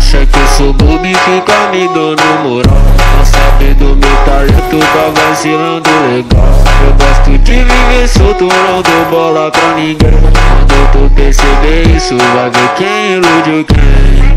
acha que eu sou bobo e fica me dando moral. Não sabe do meu talento, tá vacilando legal. Eu gosto de viver solto, não dou bola pra ninguém. Quando tu perceber isso, vai ver quem iludiu quem.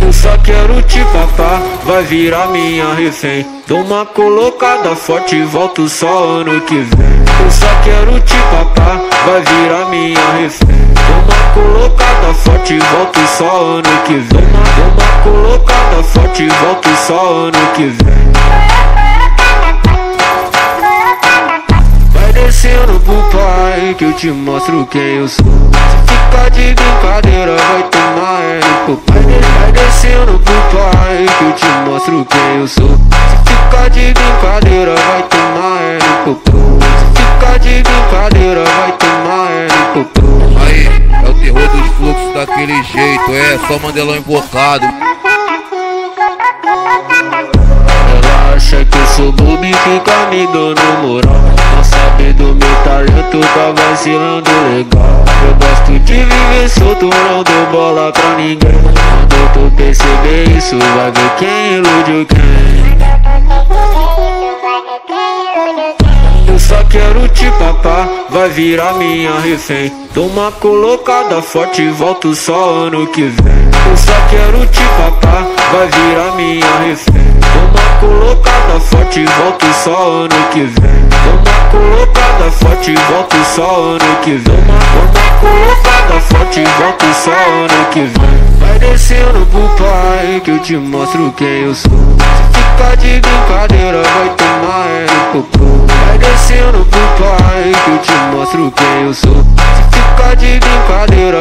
Eu só quero te papar, vai virar minha refém. Dou uma colocada forte e volto só ano que vem. Eu só quero te papar, vai virar minha refém. Dou uma colocada forte e volto só ano que vem. Dou uma colocada forte e volto só ano que vem. Vai descendo pro pai que eu te mostro quem eu sou. Se ficar de brincadeira vai tomar pro pai. Vai descendo pro pai que eu te mostro quem eu sou. Se ficar de brincadeira vai tomar pro pai. Se ficar de brincadeira vai tomar pro pai. Aí, é o terror dos fluxos daquele jeito, é só Mandelão invocado. Ela acha que eu sou bobo e fica me dando moral. Não sabe do meu talento, tá vacilando legal. Eu gosto de viver solto, não dou bola pra ninguém. Quando tu perceber isso, vai ver quem iludiu quem. Eu só quero te papar, vai virar minha refém. Dou uma colocada forte e volto só ano que vem. Eu só quero te papar, vai virar minha refém. Dou uma colocada forte e volto só ano que vem. Dou uma colocada forte e volto só ano que vem. Dou uma colocada forte e volto só ano que vem. Vai descendo pro pai que eu te mostro quem eu sou. Se ficar de brincadeira vai tomar pro pai. Vai descendo pro pai que eu te mostro quem eu sou. Se ficar de brincadeira